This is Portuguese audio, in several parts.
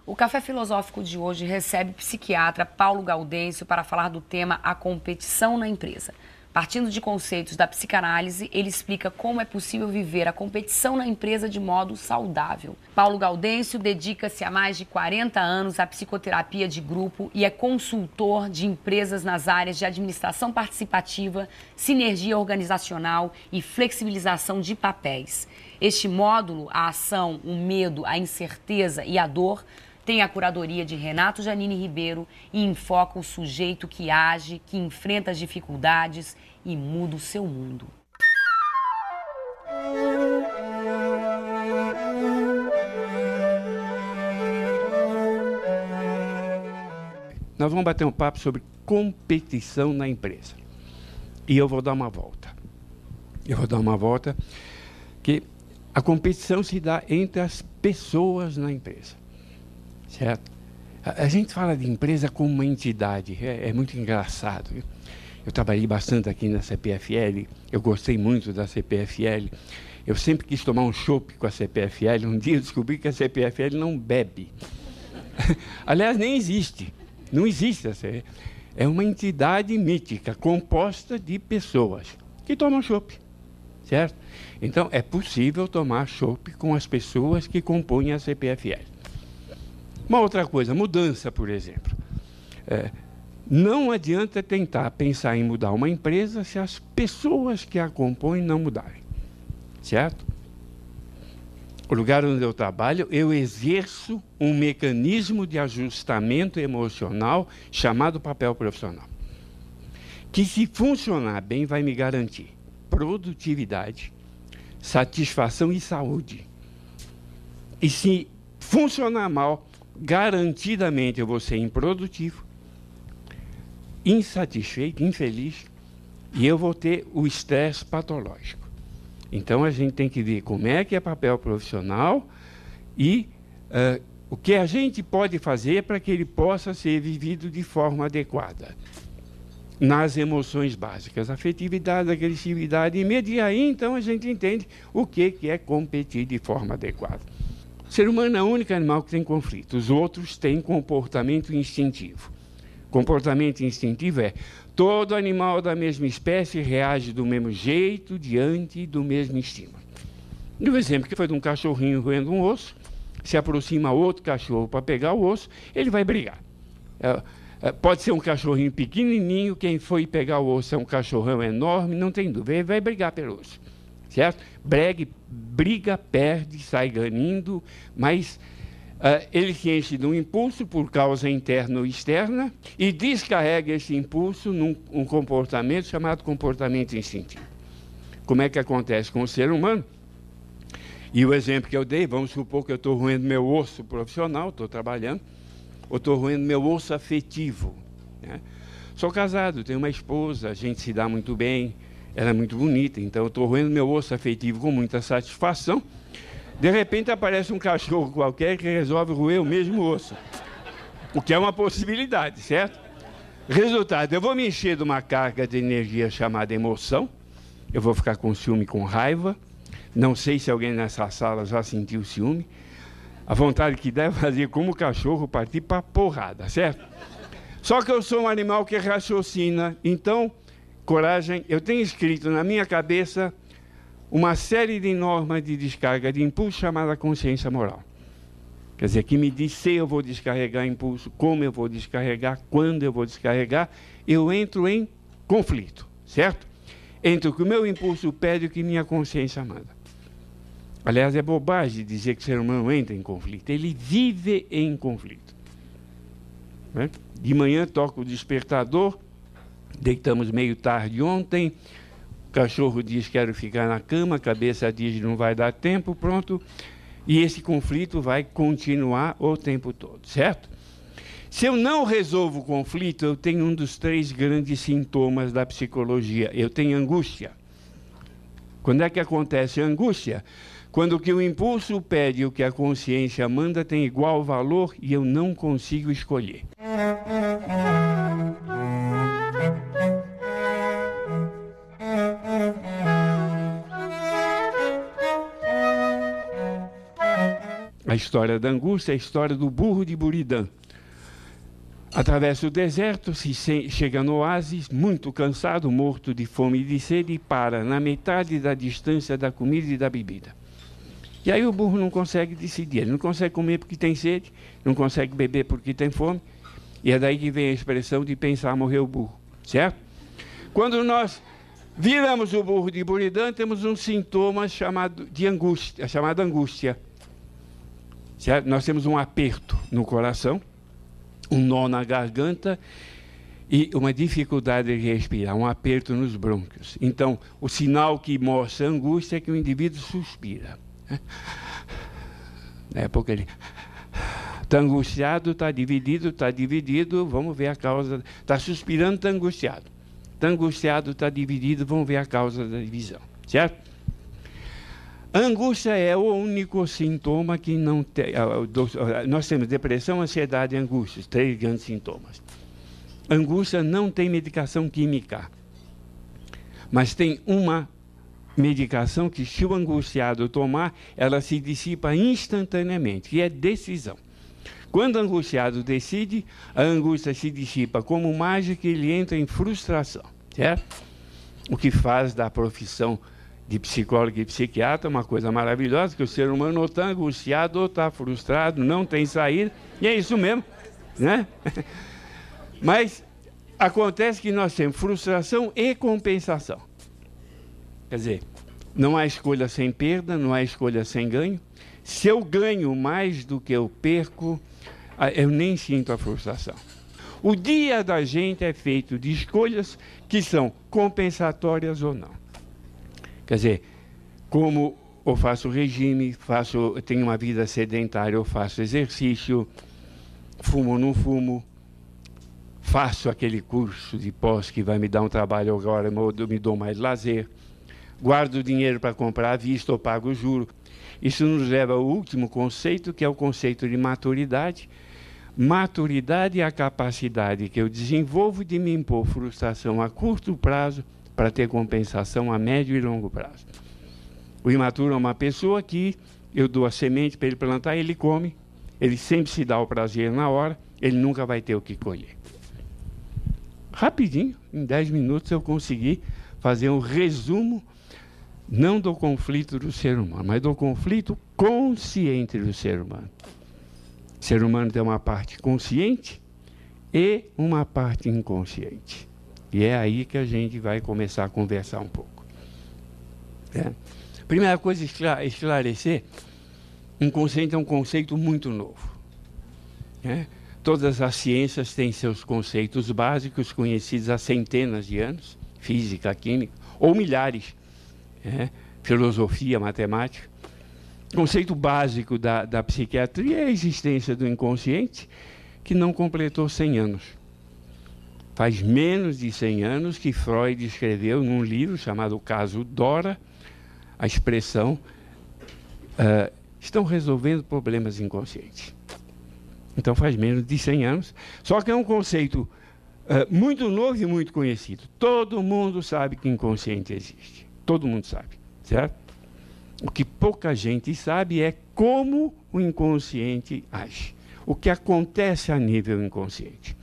O Café Filosófico de hoje recebe o psiquiatra Paulo Gaudêncio para falar do tema a competição na empresa. Partindo de conceitos da psicanálise, ele explica como é possível viver a competição na empresa de modo saudável. Paulo Gaudêncio dedica-se há mais de 40 anos à psicoterapia de grupo e é consultor de empresas nas áreas de administração participativa, sinergia organizacional e flexibilização de papéis. Este módulo, a ação, o medo, a incerteza e a dor, tem a curadoria de Renato Janine Ribeiro e enfoca o sujeito que age, que enfrenta as dificuldades e muda o seu mundo. Nós vamos bater um papo sobre competição na empresa. E eu vou dar uma volta. Que a competição se dá entre as pessoas na empresa. Certo? A gente fala de empresa como uma entidade, é muito engraçado. Viu? Eu trabalhei bastante aqui na CPFL, eu gostei muito da CPFL. Eu sempre quis tomar um chopp com a CPFL, um dia eu descobri que a CPFL não bebe. Aliás, nem existe, não existe. É uma entidade mítica, composta de pessoas que tomam chopp, certo? Então, é possível tomar chopp com as pessoas que compõem a CPFL. Uma outra coisa, mudança, por exemplo. Não adianta tentar pensar em mudar uma empresa se as pessoas que a compõem não mudarem. Certo? O lugar onde eu trabalho, eu exerço um mecanismo de ajustamento emocional chamado papel profissional. Que, se funcionar bem, vai me garantir produtividade, satisfação e saúde. E se funcionar mal, garantidamente eu vou ser improdutivo, insatisfeito, infeliz, e eu vou ter o estresse patológico. Então a gente tem que ver como é que é papel profissional e o que a gente pode fazer para que ele possa ser vivido de forma adequada. Nas emoções básicas, afetividade, agressividade e medo, e aí então a gente entende o que é competir de forma adequada. O ser humano é o único animal que tem conflito. Os outros têm comportamento instintivo. Comportamento instintivo é todo animal da mesma espécie reage do mesmo jeito diante do mesmo estímulo. E o exemplo que foi de um cachorrinho roendo um osso, se aproxima outro cachorro para pegar o osso, ele vai brigar. Pode ser um cachorrinho pequenininho, quem foi pegar o osso é um cachorrão enorme, não tem dúvida, ele vai brigar pelo osso. Certo? Briga, perde, sai ganhando, mas ele se enche de um impulso por causa interna ou externa e descarrega esse impulso num comportamento chamado comportamento instintivo. Como é que acontece com o ser humano? E o exemplo que eu dei, vamos supor que eu estou roendo meu osso profissional, estou trabalhando, ou estou roendo meu osso afetivo. Né? Sou casado, tenho uma esposa, a gente se dá muito bem, ela é muito bonita, então eu estou roendo meu osso afetivo com muita satisfação. De repente aparece um cachorro qualquer que resolve roer o mesmo osso. O que é uma possibilidade, certo? Resultado, eu vou me encher de uma carga de energia chamada emoção, eu vou ficar com ciúme, com raiva. Não sei se alguém nessa sala já sentiu ciúme. A vontade que deve fazer como o cachorro partir para a porrada, certo? Só que eu sou um animal que raciocina, então... Coragem, eu tenho escrito na minha cabeça uma série de normas de descarga de impulso chamada consciência moral. Quer dizer, que me diz se eu vou descarregar impulso, como eu vou descarregar, quando eu vou descarregar. Eu entro em conflito, certo? Entre o que o meu impulso pede e o que minha consciência manda. Aliás, é bobagem dizer que o ser humano entra em conflito. Ele vive em conflito. Né? De manhã toca o despertador, deitamos meio tarde ontem, o cachorro diz quero ficar na cama, a cabeça diz não vai dar tempo, pronto. E esse conflito vai continuar o tempo todo, certo? Se eu não resolvo o conflito, eu tenho um dos 3 grandes sintomas da psicologia. Eu tenho angústia. Quando é que acontece a angústia? Quando o que o impulso pede e o que a consciência manda tem igual valor e eu não consigo escolher. A história da angústia é a história do burro de Buridã. Atravessa o deserto, chega no oásis, muito cansado, morto de fome e de sede, e para na metade da distância da comida e da bebida. E aí o burro não consegue decidir, ele não consegue comer porque tem sede, não consegue beber porque tem fome, e é daí que vem a expressão de pensar morrer o burro, certo? Quando nós viramos o burro de Buridã, temos um sintoma chamado angústia. Certo? Nós temos um aperto no coração, um nó na garganta e uma dificuldade de respirar, um aperto nos brônquios. Então, o sinal que mostra a angústia é que o indivíduo suspira. Na época ele está angustiado, está dividido, vamos ver a causa. Está suspirando, está angustiado. Está angustiado, está dividido, vamos ver a causa da divisão. Certo? A angústia é o único sintoma que não tem. Nós temos depressão, ansiedade e angústia, 3 grandes sintomas. A angústia não tem medicação química, mas tem uma medicação que, se o angustiado tomar, ela se dissipa instantaneamente, que é decisão. Quando o angustiado decide, a angústia se dissipa como mágica e ele entra em frustração, certo? O que faz da profissão de psicólogo e psiquiatra uma coisa maravilhosa, que o ser humano ou está angustiado ou está frustrado, não tem saída, e é isso mesmo, né? Mas acontece que nós temos frustração e compensação. Quer dizer, não há escolha sem perda, não há escolha sem ganho. Se eu ganho mais do que eu perco, eu nem sinto a frustração. O dia da gente é feito de escolhas que são compensatórias ou não. Quer dizer, como eu faço regime, tenho uma vida sedentária, eu faço exercício, fumo ou não fumo, faço aquele curso de pós que vai me dar um trabalho agora, eu me dou mais lazer, guardo dinheiro para comprar à vista ou pago o juro. Isso nos leva ao último conceito, que é o conceito de maturidade. Maturidade é a capacidade que eu desenvolvo de me impor frustração a curto prazo para ter compensação a médio e longo prazo. O imaturo é uma pessoa que eu dou a semente para ele plantar, ele come, ele sempre se dá o prazer na hora, ele nunca vai ter o que colher. Rapidinho, em 10 minutos eu consegui fazer um resumo, não do conflito do ser humano, mas do conflito consciente do ser humano. O ser humano tem uma parte consciente e uma parte inconsciente. E é aí que a gente vai começar a conversar um pouco. Primeira coisa, esclarecer, inconsciente é um conceito muito novo. Todas as ciências têm seus conceitos básicos, conhecidos há centenas de anos, física, química, ou milhares, filosofia, matemática. O conceito básico da psiquiatria é a existência do inconsciente, que não completou 100 anos. Faz menos de 100 anos que Freud escreveu num livro chamado Caso Dora, a expressão estão resolvendo problemas inconscientes. Então faz menos de 100 anos, só que é um conceito muito novo e muito conhecido. Todo mundo sabe que inconsciente existe. Todo mundo sabe, certo? O que pouca gente sabe é como o inconsciente age. O que acontece a nível inconsciente.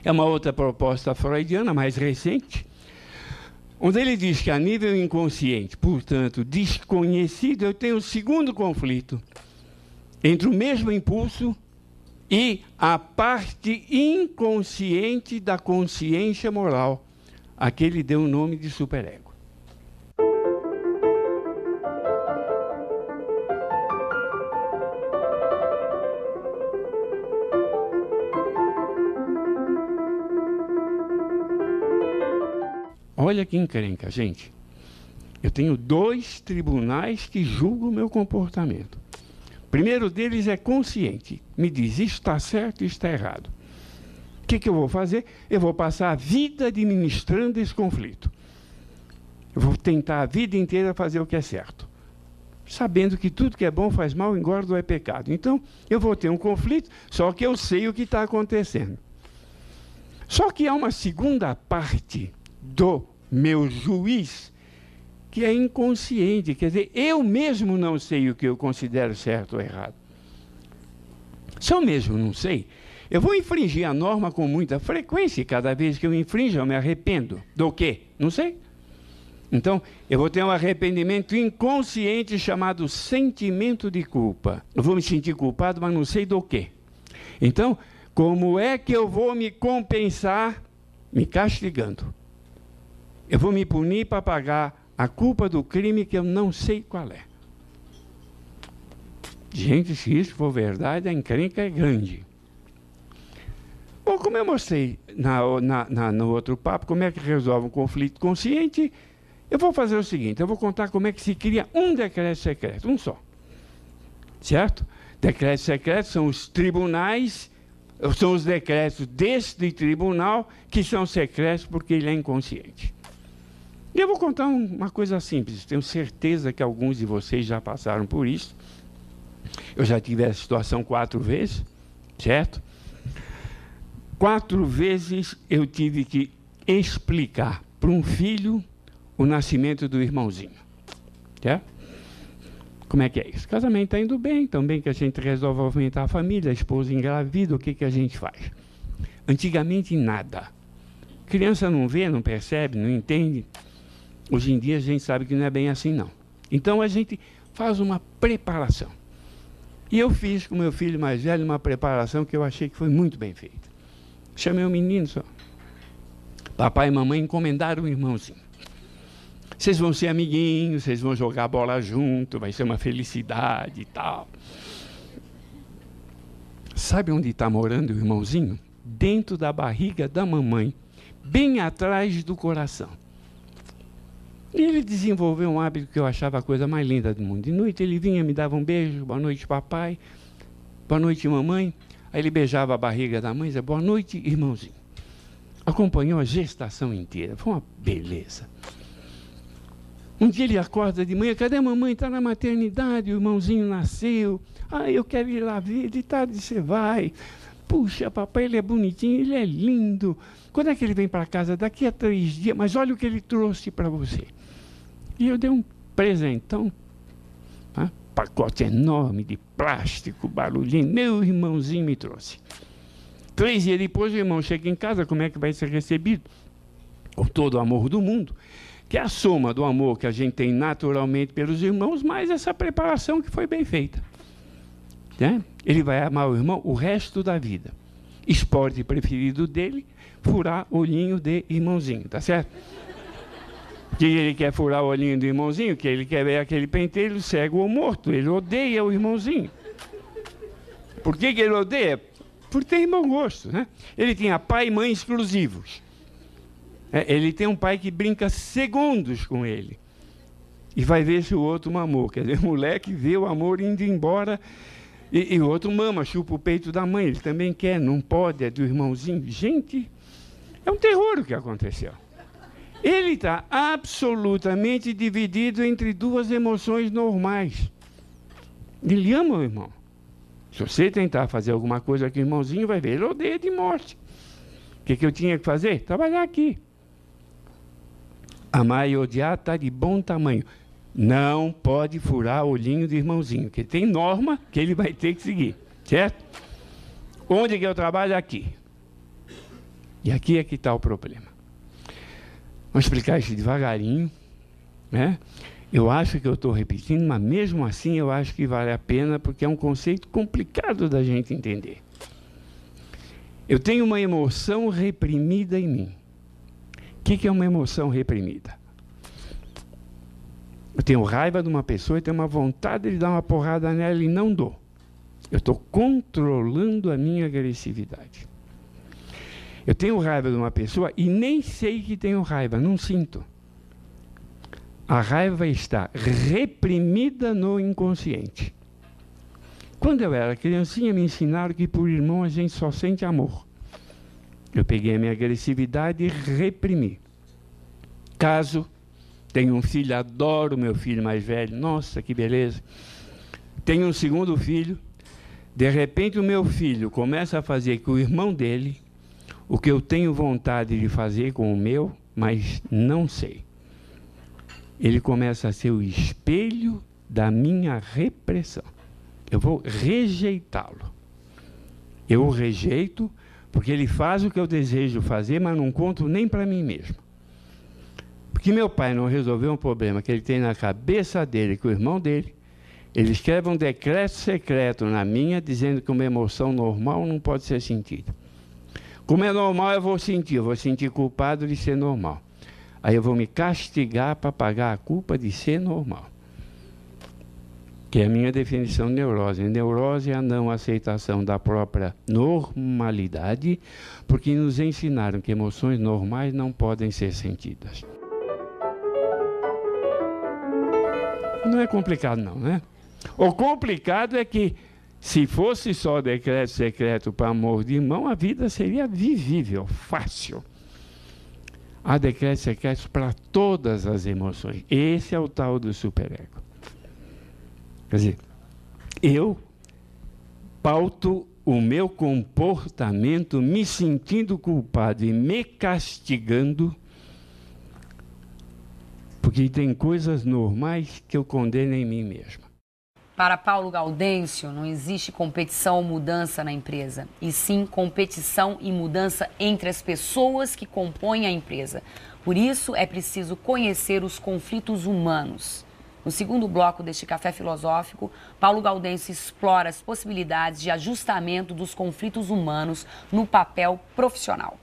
É uma outra proposta freudiana, mais recente, onde ele diz que a nível inconsciente, portanto, desconhecido, eu tenho o segundo conflito entre o mesmo impulso e a parte inconsciente da consciência moral. A que ele deu o nome de superego. Olha que encrenca, gente. Eu tenho 2 tribunais que julgam o meu comportamento. O primeiro deles é consciente. Me diz, isto está certo e está errado. O que eu vou fazer? Eu vou passar a vida administrando esse conflito. Eu vou tentar a vida inteira fazer o que é certo. Sabendo que tudo que é bom faz mal, engorda ou é pecado. Então, eu vou ter um conflito, só que eu sei o que está acontecendo. Só que há uma segunda parte do meu juiz que é inconsciente. Quer dizer, eu mesmo não sei o que eu considero certo ou errado. Se eu mesmo não sei, eu vou infringir a norma com muita frequência, e cada vez que eu infringo, eu me arrependo. Do quê? Não sei. Então, eu vou ter um arrependimento inconsciente chamado sentimento de culpa. Eu vou me sentir culpado, mas não sei do quê. Então, como é que eu vou me compensar? Me castigando. Eu vou me punir para pagar a culpa do crime que eu não sei qual é. Gente, se isso for verdade, a encrenca é grande. Bom, como eu mostrei no outro papo, como é que resolve um conflito consciente, eu vou fazer o seguinte, eu vou contar como é que se cria um decreto secreto, um só. Certo? Decretos secretos são os tribunais, são os decretos deste tribunal que são secretos porque ele é inconsciente. E eu vou contar uma coisa simples, tenho certeza que alguns de vocês já passaram por isso. Eu já tive essa situação 4 vezes, certo? 4 vezes eu tive que explicar para um filho o nascimento do irmãozinho. Certo? Como é que é isso? O casamento está indo bem, também que a gente resolve aumentar a família, a esposa engravida, o que a gente faz? Antigamente, nada. Criança não vê, não percebe, não entende. Hoje em dia a gente sabe que não é bem assim, não. Então a gente faz uma preparação. E eu fiz com meu filho mais velho uma preparação que eu achei que foi muito bem feita. Chamei o menino só. Papai e mamãe encomendaram o irmãozinho. Vocês vão ser amiguinhos, vocês vão jogar bola junto, vai ser uma felicidade e tal. Sabe onde está morando o irmãozinho? Dentro da barriga da mamãe, bem atrás do coração. E ele desenvolveu um hábito que eu achava a coisa mais linda do mundo. De noite ele vinha, me dava um beijo, boa noite papai, boa noite mamãe. Aí ele beijava a barriga da mãe e dizia, boa noite irmãozinho. Acompanhou a gestação inteira, foi uma beleza. Um dia ele acorda de manhã, cadê a mamãe? Está na maternidade, o irmãozinho nasceu. Ah, eu quero ir lá ver, de tarde você vai. Puxa, papai, ele é bonitinho, ele é lindo. Quando é que ele vem para casa? Daqui a 3 dias, mas olha o que ele trouxe para você. E eu dei um presentão, né? Pacote enorme de plástico, barulhinho, meu irmãozinho me trouxe. 3 dias depois o irmão chega em casa, como é que vai ser recebido? Com todo o amor do mundo, que é a soma do amor que a gente tem naturalmente pelos irmãos, mais essa preparação que foi bem feita. Né? Ele vai amar o irmão o resto da vida. Esporte preferido dele, furar olhinho de irmãozinho, tá certo? Que ele quer furar o olhinho do irmãozinho, que ele quer ver aquele pentelho cego ou morto. Ele odeia o irmãozinho. Por que ele odeia? Por ter mau gosto, né? Ele tinha pai e mãe exclusivos. Ele tem um pai que brinca segundos com ele. E vai ver se o outro mamou. Quer dizer, o moleque vê o amor indo embora e o outro mama, chupa o peito da mãe. Ele também quer, não pode, é do irmãozinho. Gente, é um terror o que aconteceu. Ele está absolutamente dividido entre 2 emoções normais. Ele ama o irmão. Se você tentar fazer alguma coisa com o irmãozinho, vai ver, ele odeia de morte. O que eu tinha que fazer? Trabalhar aqui. Amar e odiar está de bom tamanho. Não pode furar o olhinho do irmãozinho, porque tem norma que ele vai ter que seguir. Certo? Onde que eu trabalho? Aqui. E aqui é que está o problema. Vamos explicar isso devagarinho, né? Eu acho que eu estou repetindo, mas mesmo assim eu acho que vale a pena, porque é um conceito complicado da gente entender. Eu tenho uma emoção reprimida em mim. O que é uma emoção reprimida? Eu tenho raiva de uma pessoa e tenho uma vontade de dar uma porrada nela e não dou. Eu estou controlando a minha agressividade. Eu tenho raiva de uma pessoa e nem sei que tenho raiva, não sinto. A raiva está reprimida no inconsciente. Quando eu era criancinha, me ensinaram que por irmão a gente só sente amor. Eu peguei a minha agressividade e reprimi. Caso, tenho um filho, adoro meu filho mais velho, nossa, que beleza. Tenho um segundo filho, de repente o meu filho começa a fazer com o irmão dele o que eu tenho vontade de fazer com o meu, mas não sei. ele começa a ser o espelho da minha repressão. Eu vou rejeitá-lo. Eu o rejeito porque ele faz o que eu desejo fazer, mas não conto nem para mim mesmo. Porque meu pai não resolveu um problema que ele tem na cabeça dele com o irmão dele, ele escreve um decreto secreto na minha, dizendo que uma emoção normal não pode ser sentida. Como é normal, eu vou sentir culpado de ser normal. Aí eu vou me castigar para pagar a culpa de ser normal. Que é a minha definição de neurose. Neurose é a não aceitação da própria normalidade, porque nos ensinaram que emoções normais não podem ser sentidas. Não é complicado não, né? O complicado é que, se fosse só decreto secreto para amor de irmão, a vida seria vivível, fácil. Há decretos secretos para todas as emoções. Esse é o tal do superego. Quer dizer, eu pauto o meu comportamento me sentindo culpado e me castigando, porque tem coisas normais que eu condeno em mim mesmo. Para Paulo Gaudêncio, não existe competição ou mudança na empresa, e sim competição e mudança entre as pessoas que compõem a empresa. Por isso, é preciso conhecer os conflitos humanos. No segundo bloco deste Café Filosófico, Paulo Gaudêncio explora as possibilidades de ajustamento dos conflitos humanos no papel profissional.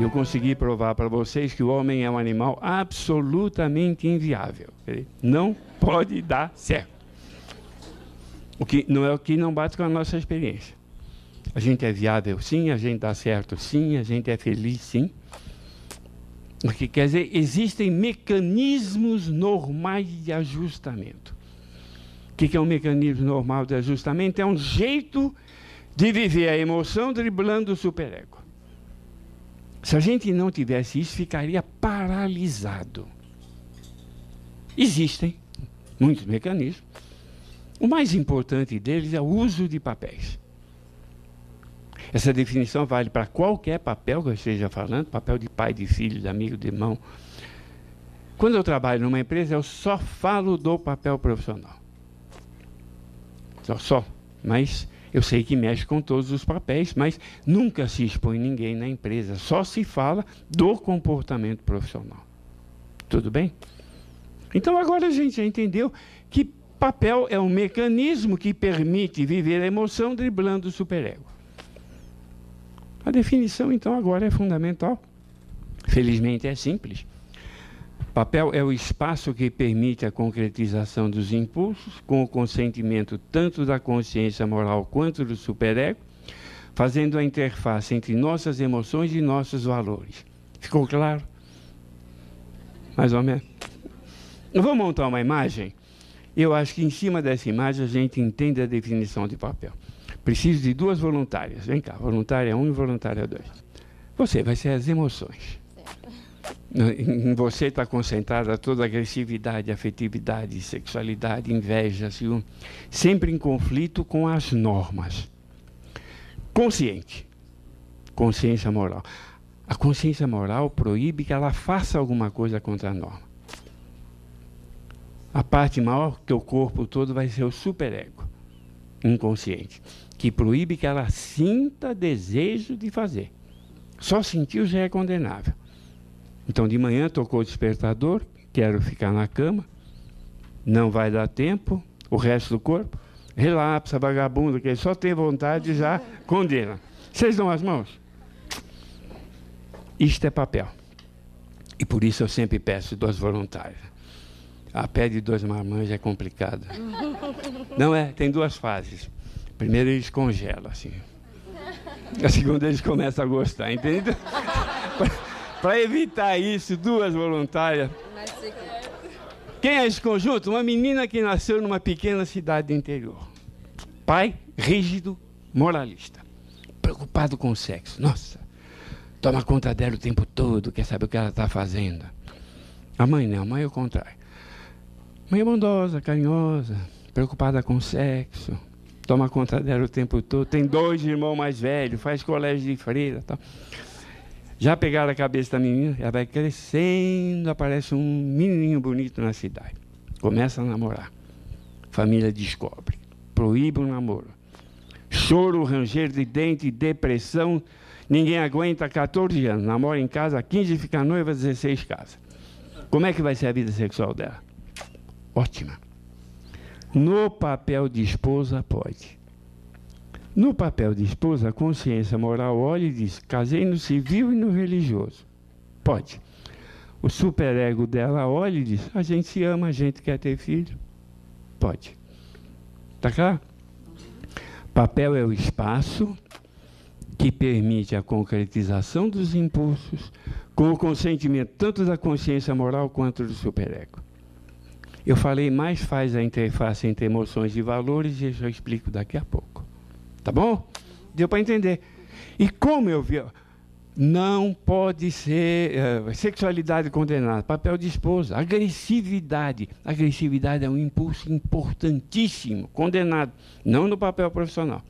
Eu consegui provar para vocês que o homem é um animal absolutamente inviável. Não pode dar certo. O que não bate com a nossa experiência. A gente é viável sim, a gente dá certo sim, a gente é feliz sim. O que quer dizer, existem mecanismos normais de ajustamento. O que é um mecanismo normal de ajustamento? É um jeito de viver a emoção driblando o superego. Se a gente não tivesse isso, ficaria paralisado. Existem muitos mecanismos. O mais importante deles é o uso de papéis. Essa definição vale para qualquer papel que eu esteja falando, papel de pai, de filho, de amigo, de irmão. Quando eu trabalho numa empresa, eu só falo do papel profissional. Só. Mas eu sei que mexe com todos os papéis, mas nunca se expõe ninguém na empresa. Só se fala do comportamento profissional. Tudo bem? Então agora a gente já entendeu que papel é um mecanismo que permite viver a emoção driblando o superego. A definição, então, agora é fundamental. Felizmente é simples. Papel é o espaço que permite a concretização dos impulsos, com o consentimento tanto da consciência moral quanto do superego, fazendo a interface entre nossas emoções e nossos valores. Ficou claro? Mais ou menos. Vamos montar uma imagem? Eu acho que em cima dessa imagem a gente entende a definição de papel. Preciso de duas voluntárias. Vem cá, voluntária 1 e voluntária 2. Você vai ser as emoções. Em você está concentrada toda a agressividade, afetividade, sexualidade, inveja, ciúme, sempre em conflito com as normas. Consciente. Consciência moral. A consciência moral proíbe que ela faça alguma coisa contra a norma. A parte maior que o corpo todo vai ser o superego, inconsciente, que proíbe que ela sinta desejo de fazer. Só sentir já é condenável. Então, de manhã tocou o despertador, quero ficar na cama, não vai dar tempo, o resto do corpo, relapsa, vagabundo, que só tem vontade já condena. Vocês dão as mãos? Isto é papel. E por isso eu sempre peço 2 voluntários. A pé de 2 marmanjos é complicado. Não é? Tem 2 fases. Primeiro eles congelam, assim. A segunda eles começam a gostar, entende? Para evitar isso, 2 voluntárias. Quem é esse conjunto? Uma menina que nasceu numa pequena cidade do interior. Pai rígido, moralista. Preocupado com o sexo. Nossa, toma conta dela o tempo todo, quer saber o que ela está fazendo. A mãe não, a mãe é o contrário. Mãe é bondosa, carinhosa, preocupada com o sexo. toma conta dela o tempo todo, tem 2 irmãos mais velhos, faz colégio de freira, tal. Já pegaram a cabeça da menina, ela vai crescendo, aparece um menininho bonito na cidade. Começa a namorar. Família descobre, proíbe o namoro. Choro, ranger de dente, depressão, ninguém aguenta 14 anos, namora em casa, 15 fica noiva, 16 casa. Como é que vai ser a vida sexual dela? Ótima. No papel de esposa, pode. No papel de esposa, a consciência moral olha e diz, casei no civil e no religioso. Pode. O superego dela olha e diz, a gente se ama, a gente quer ter filho. Pode. Tá claro? Papel é o espaço que permite a concretização dos impulsos com o consentimento tanto da consciência moral quanto do superego. Eu falei, mais faz a interface entre emoções e valores e eu explico daqui a pouco. Tá bom? Deu para entender. E como eu vi, não pode ser sexualidade condenada, papel de esposa, agressividade. Agressividade é um impulso importantíssimo, condenado, não no papel profissional.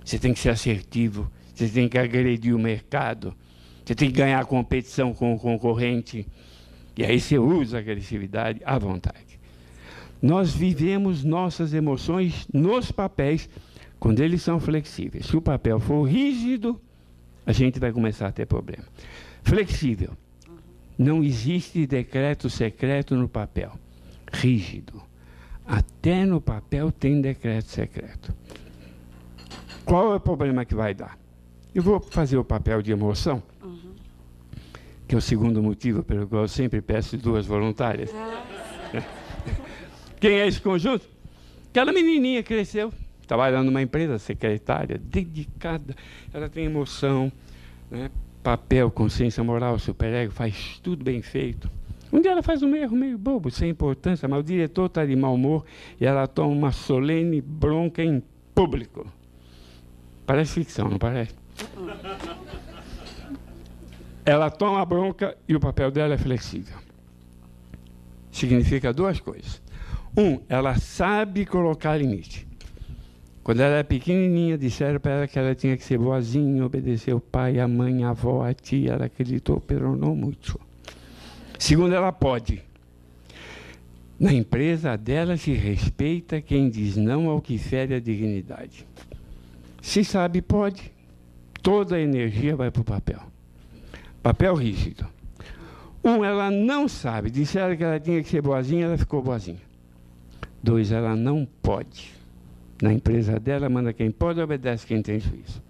Você tem que ser assertivo, você tem que agredir o mercado, você tem que ganhar a competição com o concorrente, e aí você usa a agressividade à vontade. Nós vivemos nossas emoções nos papéis, quando eles são flexíveis. Se o papel for rígido, a gente vai começar a ter problema. Flexível. Não existe decreto secreto no papel. Rígido. Até no papel tem decreto secreto. Qual é o problema que vai dar? Eu vou fazer o papel de emoção, que é o segundo motivo pelo qual eu sempre peço 2 voluntárias. Quem é esse conjunto? Aquela menininha cresceu, trabalhando numa empresa, secretária, dedicada, ela tem emoção, né? Papel, consciência moral, superego, faz tudo bem feito. Um dia ela faz um erro meio bobo, sem importância, mas o diretor está de mau humor e ela toma uma solene bronca em público. Parece ficção, não parece? Ela toma a bronca e o papel dela é flexível. Significa 2 coisas. Ela sabe colocar limite. Quando ela era pequenininha, disseram para ela que ela tinha que ser boazinha, obedecer o pai, a mãe, a avó, a tia. Ela acreditou, pero não muito. Segundo, ela pode. Na empresa dela se respeita quem diz não ao que fere a dignidade. Se sabe, pode. Toda a energia vai para o papel. Papel rígido. Ela não sabe. Disseram que ela tinha que ser boazinha, ela ficou boazinha. 2, ela não pode. Na empresa dela, manda quem pode, obedece quem tem juízo.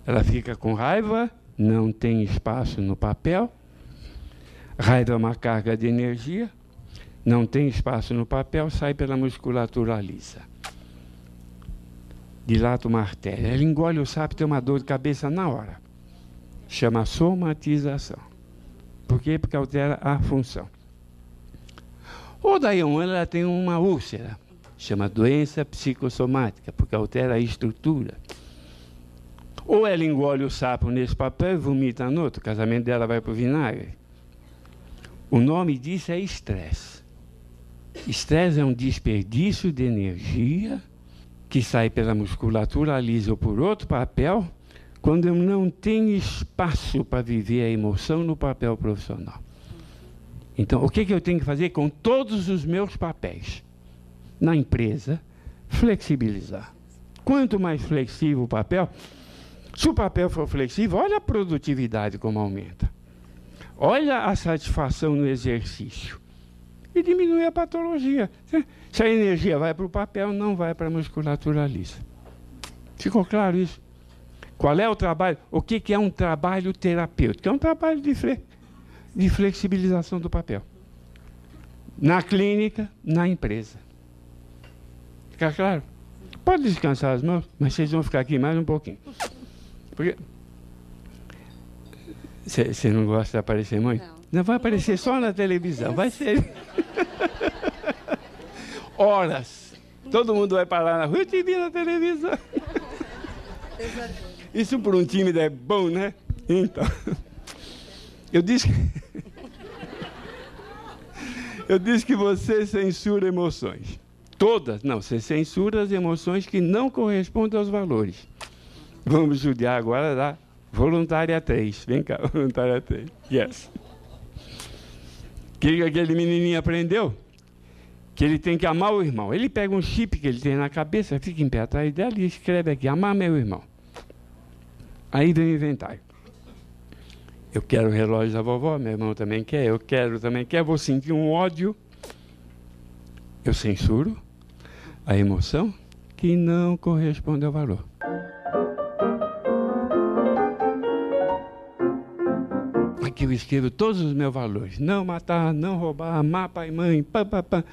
Ela fica com raiva, não tem espaço no papel. Raiva é uma carga de energia, não tem espaço no papel, sai pela musculatura lisa. Dilata uma artéria. Ela engole o sapo e tem uma dor de cabeça na hora. Chama somatização. Por quê? Porque altera a função. Ou daí ela tem uma úlcera. Chama doença psicossomática, porque altera a estrutura. Ou ela engole o sapo nesse papel e vomita no outro, o casamento dela vai para o vinagre. O nome disso é estresse. Estresse é um desperdício de energia que sai pela musculatura lisa ou por outro papel, quando eu não tenho espaço para viver a emoção no papel profissional. Então, o que eu tenho que fazer com todos os meus papéis? Na empresa, flexibilizar. Quanto mais flexível o papel, se o papel for flexível, olha a produtividade como aumenta. Olha a satisfação no exercício. E diminui a patologia. Se a energia vai para o papel, não vai para a musculatura lisa. Ficou claro isso? Qual é o trabalho? O que é um trabalho terapêutico? É um trabalho de flexibilização do papel. Na clínica, na empresa. Fica claro? Pode descansar as mãos, mas vocês vão ficar aqui mais um pouquinho. Porque você não gosta de aparecer muito? Não vai aparecer só na televisão, vai ser horas. Todo mundo vai parar na rua, eu te vi na televisão. Isso por um tímido é bom, né? Então, eu disse que você censura emoções. Todas. Não, você censura as emoções que não correspondem aos valores. Vamos judiar agora da voluntária 3. Vem cá, voluntária 3. Yes. O que aquele menininho aprendeu? Que ele tem que amar o irmão. Ele pega um chip que ele tem na cabeça, fica em pé atrás dela e escreve aqui, amar meu irmão. Aí vem o inventário. Eu quero o relógio da vovó, meu irmão também quer, eu quero também quer, vou sentir um ódio. Eu censuro a emoção que não corresponde ao valor. Aqui eu escrevo todos os meus valores. Não matar, não roubar, amar pai e mãe, pá, pá, pá.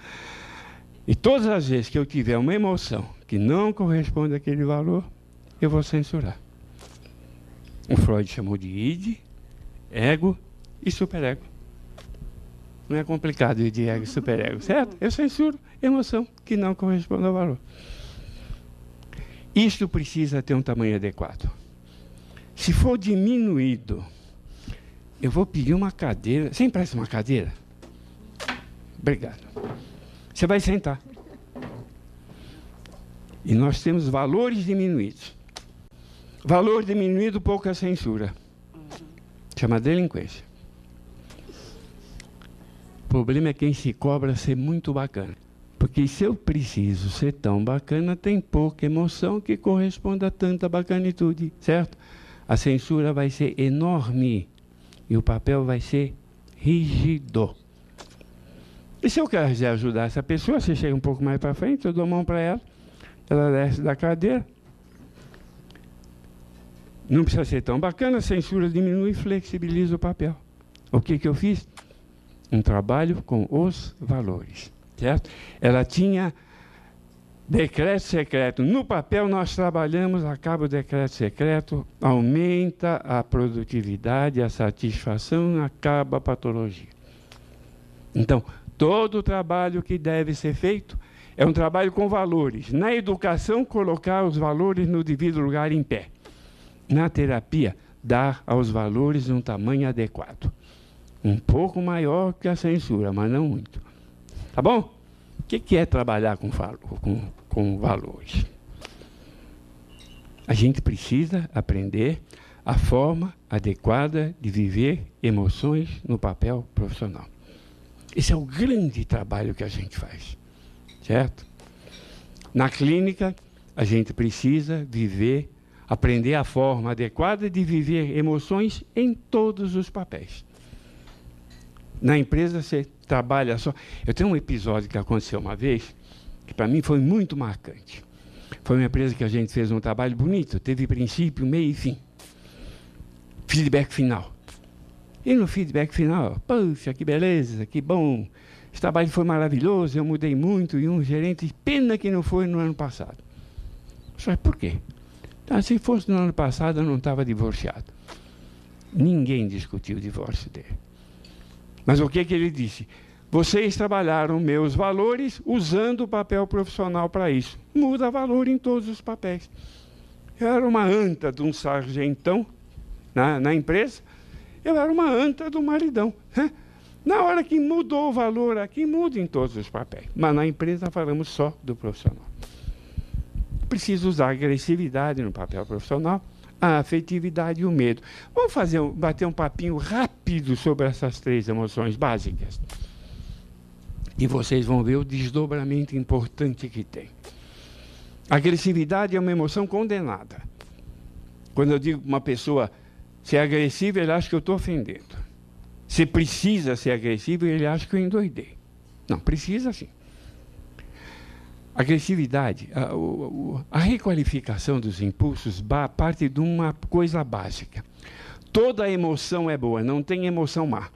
E todas as vezes que eu tiver uma emoção que não corresponde àquele valor, eu vou censurar. O Freud chamou de id, ego e superego. Não é complicado ir de ego e superego, certo? Eu censuro emoção que não corresponde ao valor. Isto precisa ter um tamanho adequado. Se for diminuído, eu vou pedir uma cadeira. Você empresta uma cadeira? Obrigado. Você vai sentar. E nós temos valores diminuídos. Valor diminuído, pouca censura. Chama delinquência. O problema é quem se cobra ser muito bacana. Porque se eu preciso ser tão bacana, tem pouca emoção que corresponda a tanta bacanitude, certo? A censura vai ser enorme e o papel vai ser rígido. E se eu quiser ajudar essa pessoa, você chega um pouco mais para frente, eu dou a mão para ela, ela desce da cadeira. Não precisa ser tão bacana, a censura diminui e flexibiliza o papel. O que eu fiz? Um trabalho com os valores, certo? Ela tinha decreto secreto. No papel nós trabalhamos, acaba o decreto secreto, aumenta a produtividade, a satisfação, acaba a patologia. Então, todo o trabalho que deve ser feito é um trabalho com valores. Na educação, colocar os valores no devido lugar em pé. Na terapia, dar aos valores um tamanho adequado. Um pouco maior que a censura, mas não muito. Tá bom? O que é trabalhar com valores? A gente precisa aprender a forma adequada de viver emoções no papel profissional. Esse é o grande trabalho que a gente faz, certo? Na clínica, a gente precisa aprender a forma adequada de viver emoções em todos os papéis. Na empresa, você trabalha só... Eu tenho um episódio que aconteceu uma vez, que para mim foi muito marcante. Foi uma empresa que a gente fez um trabalho bonito, teve princípio, meio e fim. Feedback final. E no feedback final, poxa, que beleza, que bom. Esse trabalho foi maravilhoso, eu mudei muito, e um gerente, pena que não foi no ano passado. Só por quê? Então, se fosse no ano passado, eu não estava divorciado. Ninguém discutiu o divórcio dele. Mas o que ele disse? Vocês trabalharam meus valores usando o papel profissional para isso. Muda valor em todos os papéis. Eu era uma anta de um sargentão na empresa, eu era uma anta do maridão. Né? Na hora que mudou o valor aqui, muda em todos os papéis. Mas na empresa falamos só do profissional. Preciso usar a agressividade no papel profissional, a afetividade e o medo. Vamos bater um papinho rápido sobre essas três emoções básicas. E vocês vão ver o desdobramento importante que tem. A agressividade é uma emoção condenada. Quando eu digo para uma pessoa ser agressiva, ele acha que eu estou ofendendo. Se precisa ser agressivo, ele acha que eu endoidei. Não, precisa sim. Agressividade, a requalificação dos impulsos parte de uma coisa básica. Toda emoção é boa, não tem emoção má.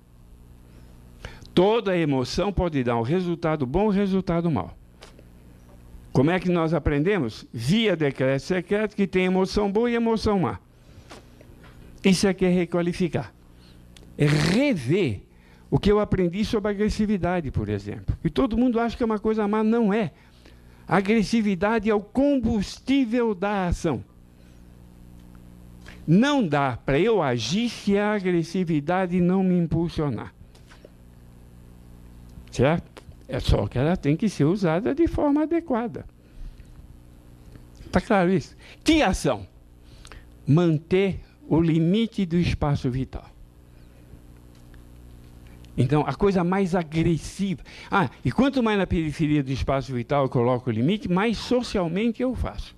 Toda emoção pode dar um resultado bom ou um resultado mau. Como é que nós aprendemos? Via decreto secreto que tem emoção boa e emoção má. Isso é que é requalificar. É rever o que eu aprendi sobre agressividade, por exemplo. E todo mundo acha que é uma coisa má, não é. A agressividade é o combustível da ação. Não dá para eu agir se a agressividade não me impulsionar. Certo? É só que ela tem que ser usada de forma adequada. Está claro isso? Que ação? Manter o limite do espaço vital. Então, a coisa mais agressiva... e quanto mais na periferia do espaço vital eu coloco o limite, mais socialmente eu faço.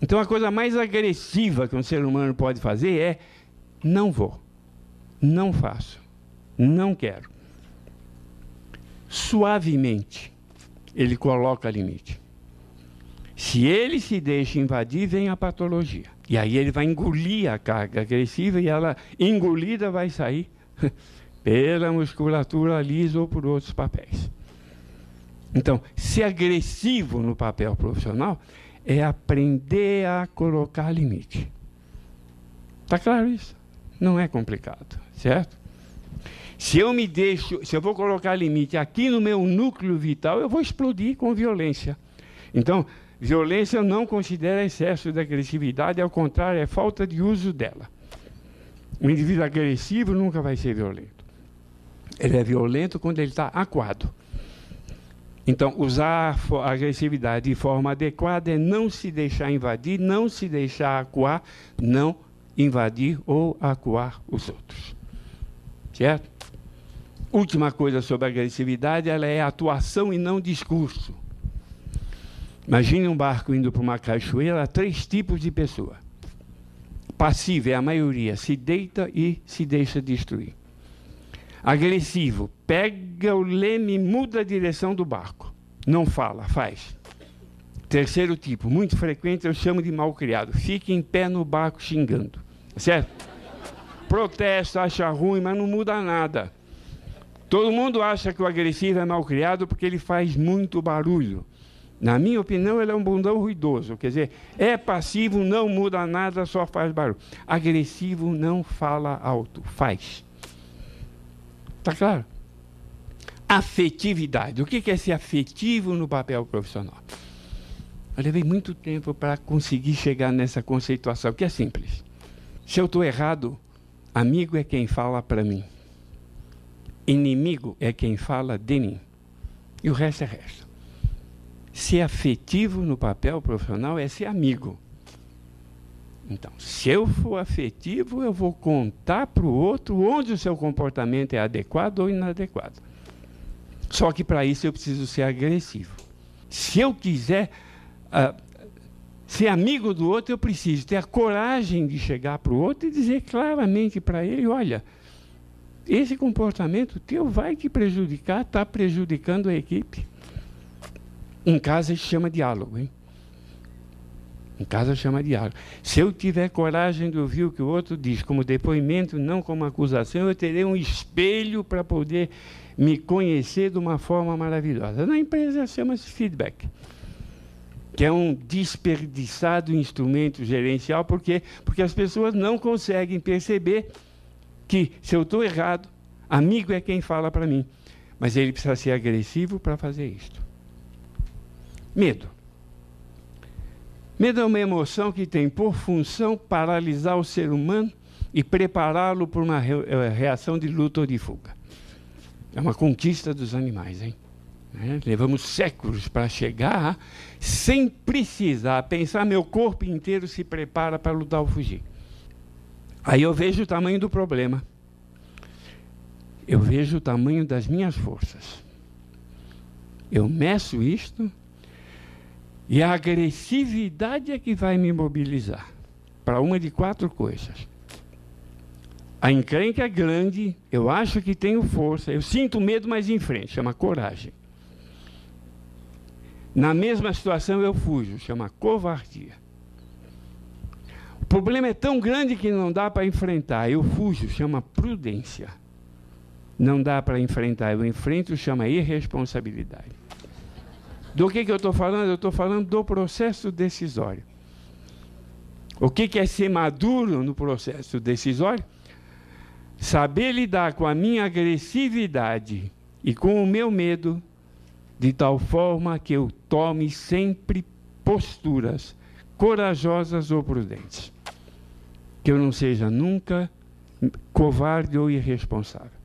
Então, a coisa mais agressiva que um ser humano pode fazer é: não vou, não faço, não quero. Suavemente, ele coloca limite. Se ele se deixa invadir, vem a patologia. E aí ele vai engolir a carga agressiva e ela, engolida, vai sair pela musculatura lisa ou por outros papéis. Então, ser agressivo no papel profissional é aprender a colocar limite. Está claro isso? Não é complicado, certo? Se eu vou colocar limite aqui no meu núcleo vital, eu vou explodir com violência. Então, violência eu não considero excesso de agressividade, ao contrário, é falta de uso dela. O indivíduo agressivo nunca vai ser violento. Ele é violento quando ele está acuado. Então, usar a agressividade de forma adequada é não se deixar invadir, não se deixar acuar, não invadir ou acuar os outros. Certo? Última coisa sobre a agressividade, ela é atuação e não discurso. Imagine um barco indo para uma cachoeira, há 3 tipos de pessoa. Passivo é a maioria, se deita e se deixa destruir. Agressivo, pega o leme e muda a direção do barco. Não fala, faz. Terceiro tipo, muito frequente, eu chamo de malcriado. Fica em pé no barco xingando. Certo? Protesta, acha ruim, mas não muda nada. Todo mundo acha que o agressivo é malcriado porque ele faz muito barulho. Na minha opinião, ele é um bundão ruidoso. Quer dizer, é passivo, não muda nada, só faz barulho. Agressivo não fala alto, faz. Está claro? Afetividade. O que é ser afetivo no papel profissional? Eu levei muito tempo para conseguir chegar nessa conceituação, que é simples. Se eu estou errado, amigo é quem fala para mim. Inimigo é quem fala de mim. E o resto é resto. Ser afetivo no papel profissional é ser amigo. Então, se eu for afetivo, eu vou contar para o outro onde o seu comportamento é adequado ou inadequado. Só que para isso eu preciso ser agressivo. Se eu quiser ser amigo do outro, eu preciso ter a coragem de chegar para o outro e dizer claramente para ele: olha, esse comportamento teu vai te prejudicar, está prejudicando a equipe. Em casa se chama diálogo, hein? Em casa chama diálogo. Se eu tiver coragem de ouvir o que o outro diz, como depoimento, não como acusação, eu terei um espelho para poder me conhecer de uma forma maravilhosa. Na empresa chama-se feedback, que é um desperdiçado instrumento gerencial, porque as pessoas não conseguem perceber que, se eu estou errado, amigo é quem fala para mim. Mas ele precisa ser agressivo para fazer isto. Medo. Medo é uma emoção que tem por função paralisar o ser humano e prepará-lo para uma reação de luta ou de fuga. É uma conquista dos animais, hein? Levamos séculos para chegar sem precisar pensar, meu corpo inteiro se prepara para lutar ou fugir. Aí eu vejo o tamanho do problema. Eu vejo o tamanho das minhas forças. Eu meço isto e a agressividade é que vai me mobilizar para uma de 4 coisas. A encrenca é grande, eu acho que tenho força, eu sinto medo, mas em frente, chama coragem. Na mesma situação eu fujo, chama covardia. O problema é tão grande que não dá para enfrentar, eu fujo, chama prudência. Não dá para enfrentar, eu enfrento, chama irresponsabilidade. Do que eu estou falando? Eu estou falando do processo decisório. O que é ser maduro no processo decisório? Saber lidar com a minha agressividade e com o meu medo de tal forma que eu tome sempre posturas corajosas ou prudentes. Que eu não seja nunca covarde ou irresponsável.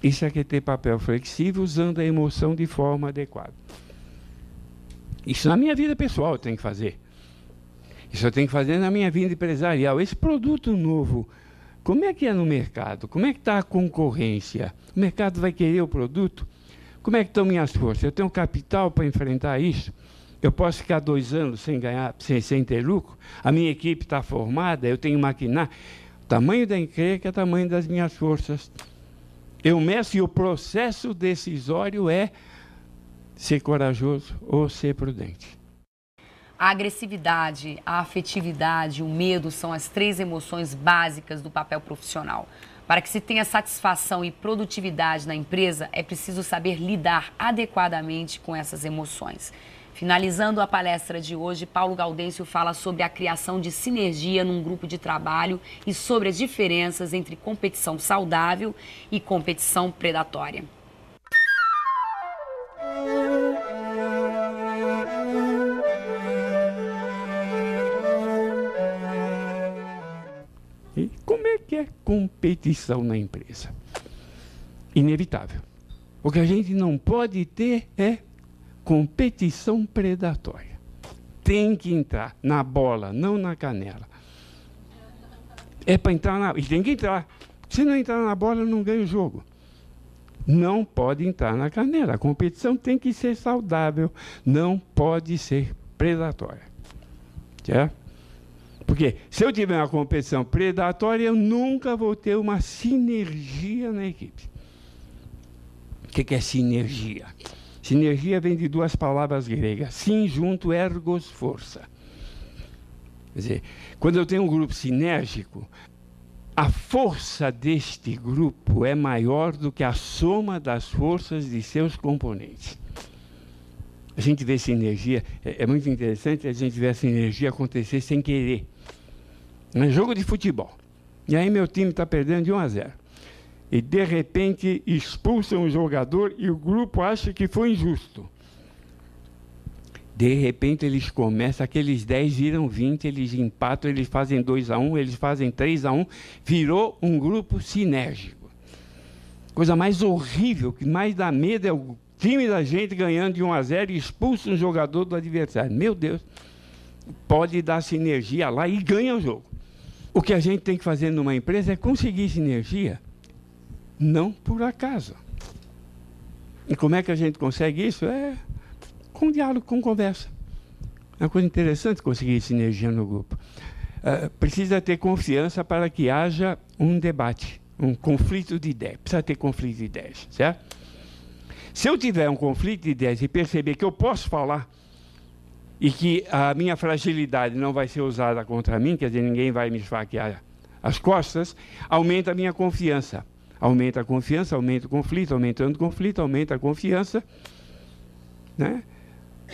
Isso é que é ter papel flexível usando a emoção de forma adequada. Isso na minha vida pessoal eu tenho que fazer. Isso eu tenho que fazer na minha vida empresarial. Esse produto novo, como é que é no mercado? Como é que está a concorrência? O mercado vai querer o produto? Como é que estão minhas forças? Eu tenho capital para enfrentar isso? Eu posso ficar 2 anos sem ganhar, sem ter lucro? A minha equipe está formada? Eu tenho maquinário? O tamanho da encrenca é o tamanho das minhas forças. Eu meço e o processo decisório é ser corajoso ou ser prudente. A agressividade, a afetividade, o medo são as 3 emoções básicas do papel profissional. Para que se tenha satisfação e produtividade na empresa, é preciso saber lidar adequadamente com essas emoções. Finalizando a palestra de hoje, Paulo Gaudêncio fala sobre a criação de sinergia num grupo de trabalho e sobre as diferenças entre competição saudável e competição predatória. E como é que é competição na empresa? Inevitável. O que a gente não pode ter é competição predatória. Tem que entrar na bola, não na canela. É para entrar na... E tem que entrar. Se não entrar na bola, não ganha o jogo. Não pode entrar na canela. A competição tem que ser saudável. Não pode ser predatória. Certo? Porque se eu tiver uma competição predatória, eu nunca vou ter uma sinergia na equipe. O que é sinergia? Sinergia vem de 2 palavras gregas. Sim, junto, ergos, força. Quer dizer, quando eu tenho um grupo sinérgico, a força deste grupo é maior do que a soma das forças de seus componentes. A gente vê sinergia, é muito interessante a gente ver a sinergia acontecer sem querer. É jogo de futebol. E aí meu time está perdendo de 1-0. E, de repente, expulsam um jogador e o grupo acha que foi injusto. De repente, eles começam, aqueles 10 viram 20, eles empatam, eles fazem 2-1, eles fazem 3-1, virou um grupo sinérgico. Coisa mais horrível, que mais dá medo é o time da gente ganhando de 1-0 e expulsa um jogador do adversário. Meu Deus, pode dar sinergia lá e ganha o jogo. O que a gente tem que fazer numa empresa é conseguir sinergia, não por acaso. E como é que a gente consegue isso? É com diálogo, com conversa. É uma coisa interessante conseguir sinergia no grupo. Precisa ter confiança para que haja um debate, um conflito de ideias. Precisa ter conflito de ideias, certo? Se eu tiver um conflito de ideias e perceber que eu posso falar e que a minha fragilidade não vai ser usada contra mim, quer dizer, ninguém vai me esfaquear as costas, aumenta a minha confiança. Aumenta a confiança, aumenta o conflito, aumentando o conflito, aumenta a confiança, né?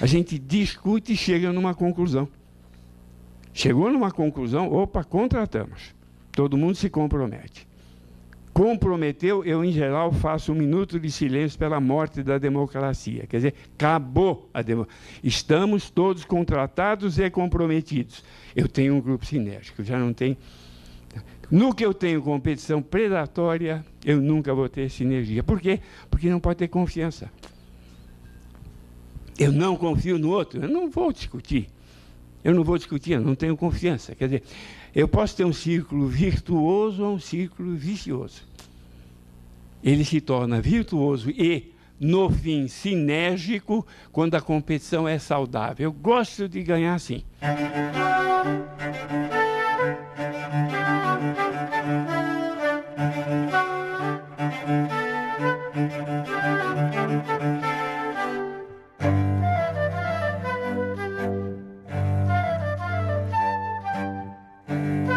A gente discute e chega numa conclusão. Chegou numa conclusão, opa, contratamos. Todo mundo se compromete. Comprometeu, eu, em geral, faço 1 minuto de silêncio pela morte da democracia. Quer dizer, acabou a democracia. Estamos todos contratados e comprometidos. Eu tenho um grupo sinérgico, já não tem... No que eu tenho competição predatória, eu nunca vou ter sinergia. Por quê? Porque não pode ter confiança. Eu não confio no outro, eu não vou discutir. Eu não vou discutir, eu não tenho confiança. Quer dizer, eu posso ter um círculo virtuoso ou um círculo vicioso. Ele se torna virtuoso e, no fim, sinérgico quando a competição é saudável. Eu gosto de ganhar assim.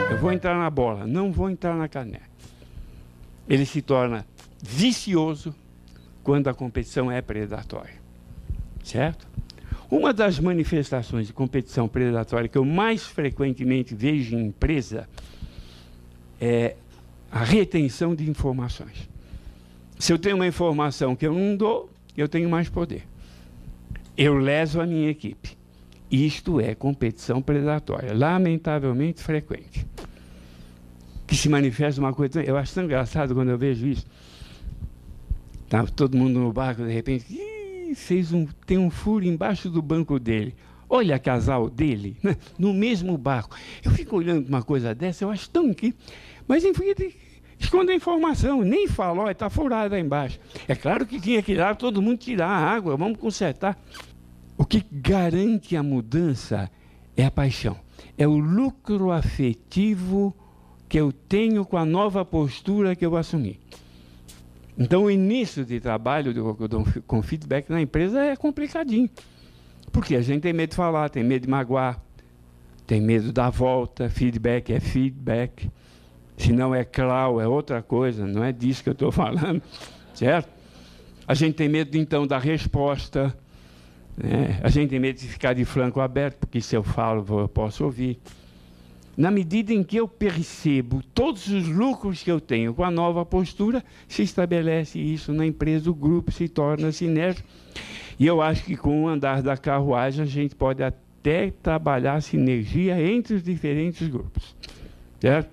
Eu vou entrar na bola, não vou entrar na canela. Ele se torna vicioso quando a competição é predatória. Certo? Uma das manifestações de competição predatória que eu mais frequentemente vejo em empresa é a retenção de informações. Se eu tenho uma informação que eu não dou, eu tenho mais poder. Eu leso a minha equipe. Isto é competição predatória, lamentavelmente frequente. Que se manifesta uma coisa... Eu acho tão engraçado quando eu vejo isso. Estava todo mundo no barco, de repente, tem um furo embaixo do banco dele. Olha a casal dele, né? No mesmo barco. Eu fico olhando para uma coisa dessa, eu acho tão incrível. Mas, enfim, esconde a informação, nem fala, olha, está furado aí embaixo. É claro que tinha que ir lá, todo mundo tirar a água, vamos consertar. O que garante a mudança é a paixão. É o lucro afetivo que eu tenho com a nova postura que eu assumi. Então, o início de trabalho com feedback na empresa é complicadinho. Porque a gente tem medo de falar, tem medo de magoar, tem medo da volta, feedback é feedback. Se não é claro, é outra coisa, não é disso que eu estou falando, certo? A gente tem medo, então, da resposta, né? A gente tem medo de ficar de flanco aberto, porque se eu falo, eu posso ouvir. Na medida em que eu percebo todos os lucros que eu tenho com a nova postura, se estabelece isso na empresa, o grupo se torna sinérgico. E eu acho que com o andar da carruagem a gente pode até trabalhar sinergia entre os diferentes grupos. Certo?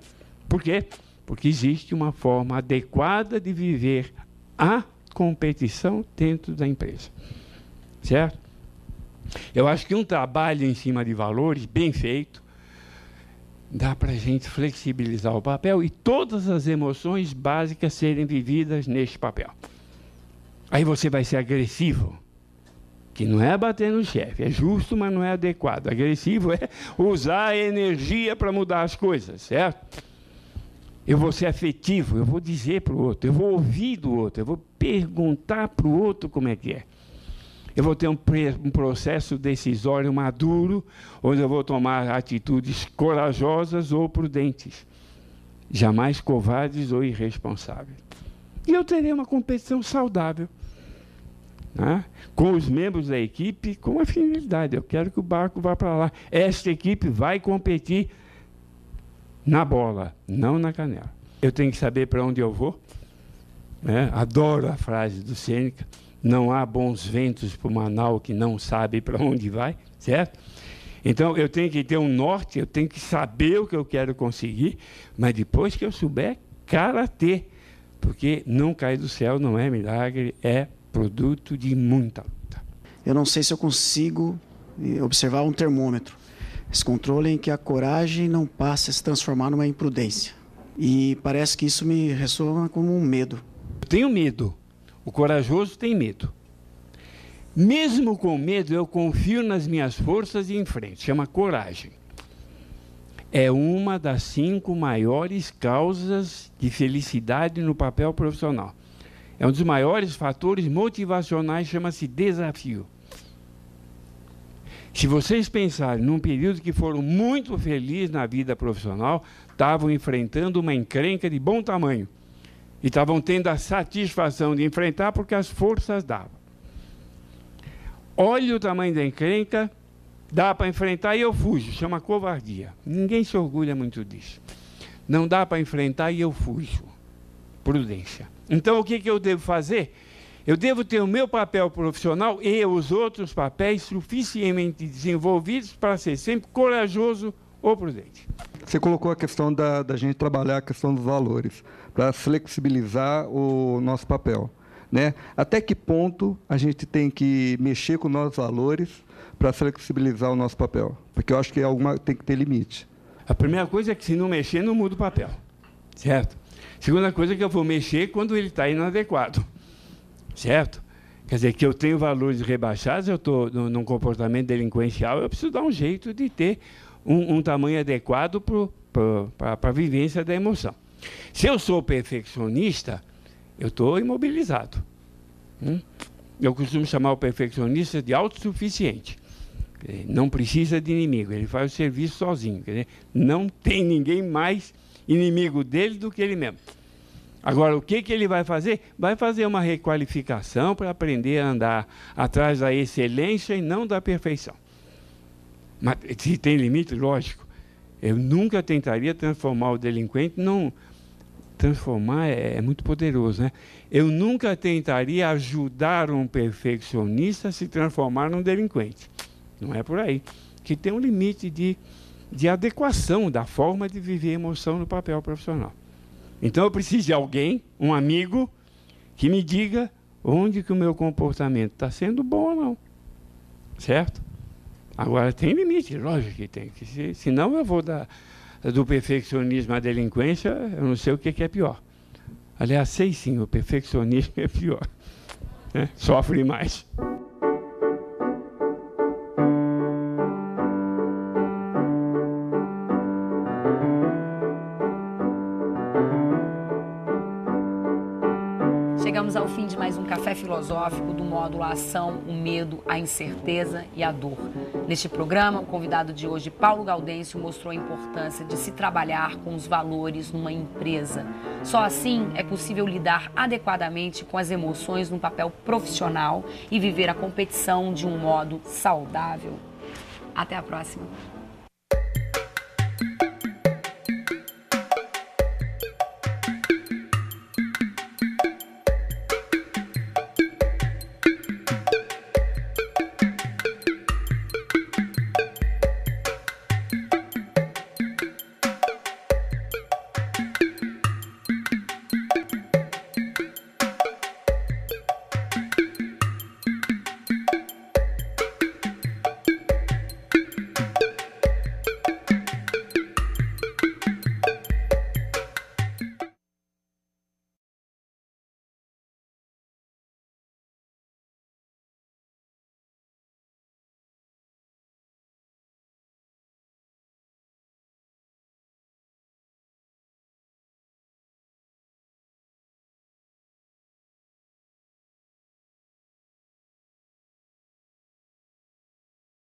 Por quê? Porque existe uma forma adequada de viver a competição dentro da empresa. Certo? Eu acho que um trabalho em cima de valores bem feito dá para a gente flexibilizar o papel e todas as emoções básicas serem vividas neste papel. Aí você vai ser agressivo, que não é bater no chefe, é justo, mas não é adequado. Agressivo é usar a energia para mudar as coisas, certo? Eu vou ser afetivo, eu vou dizer para o outro, eu vou ouvir do outro, eu vou perguntar para o outro como é que é. Eu vou ter um processo decisório maduro, onde eu vou tomar atitudes corajosas ou prudentes, jamais covardes ou irresponsáveis. E eu terei uma competição saudável, né? Com os membros da equipe, com a finalidade. Eu quero que o barco vá para lá. Esta equipe vai competir na bola, não na canela. Eu tenho que saber para onde eu vou, né? Adoro a frase do Sêneca. Não há bons ventos para uma nau que não sabe para onde vai, certo? Então, eu tenho que ter um norte, eu tenho que saber o que eu quero conseguir, mas depois que eu souber, karatê, porque não cai do céu, não é milagre, é produto de muita luta. Eu não sei se eu consigo observar um termômetro. Esse controle em que a coragem não passa a se transformar numa imprudência. E parece que isso me ressoa como um medo. Eu tenho medo. O corajoso tem medo. Mesmo com medo, eu confio nas minhas forças e enfrento. Chama coragem. É uma das 5 maiores causas de felicidade no papel profissional. É um dos maiores fatores motivacionais, chama-se desafio. Se vocês pensarem num período que foram muito felizes na vida profissional, estavam enfrentando uma encrenca de bom tamanho. E estavam tendo a satisfação de enfrentar porque as forças davam. Olha o tamanho da encrenca, dá para enfrentar e eu fujo, chama covardia. Ninguém se orgulha muito disso. Não dá para enfrentar e eu fujo. Prudência. Então, o que eu devo fazer? Eu devo ter o meu papel profissional e os outros papéis suficientemente desenvolvidos para ser sempre corajoso ou prudente. Você colocou a questão da gente trabalhar a questão dos valores, para flexibilizar o nosso papel, né? Até que ponto a gente tem que mexer com os nossos valores para flexibilizar o nosso papel? Porque eu acho que tem que ter limite. A primeira coisa é que se não mexer, não muda o papel, certo? Segunda coisa é que eu vou mexer quando ele está inadequado, certo? Quer dizer, que eu tenho valores rebaixados, eu estou num comportamento delinquencial, eu preciso dar um jeito de ter um tamanho adequado para a vivência da emoção. Se eu sou perfeccionista, eu estou imobilizado. Eu costumo chamar o perfeccionista de autossuficiente. Não precisa de inimigo, ele faz o serviço sozinho. Quer dizer, não tem ninguém mais inimigo dele do que ele mesmo. Agora, o que ele vai fazer? Vai fazer uma requalificação para aprender a andar atrás da excelência e não da perfeição. Mas se tem limite, lógico. Eu nunca tentaria transformar o delinquente, não. Transformar é muito poderoso, né? Eu nunca tentaria ajudar um perfeccionista a se transformar num delinquente. Não é por aí. Que tem um limite de adequação da forma de viver a emoção no papel profissional. Então eu preciso de alguém, um amigo, que me diga onde que o meu comportamento está sendo bom ou não. Certo? Agora, tem limite, lógico que tem. Senão eu vou do perfeccionismo à delinquência, eu não sei o que é pior. Aliás, sei sim, o perfeccionismo é pior. Né? Sofre mais. Chegamos ao fim de mais um Café Filosófico do módulo Ação, o Medo, a Incerteza e a Dor. Neste programa, o convidado de hoje, Paulo Gaudêncio, mostrou a importância de se trabalhar com os valores numa empresa. Só assim é possível lidar adequadamente com as emoções num papel profissional e viver a competição de um modo saudável. Até a próxima!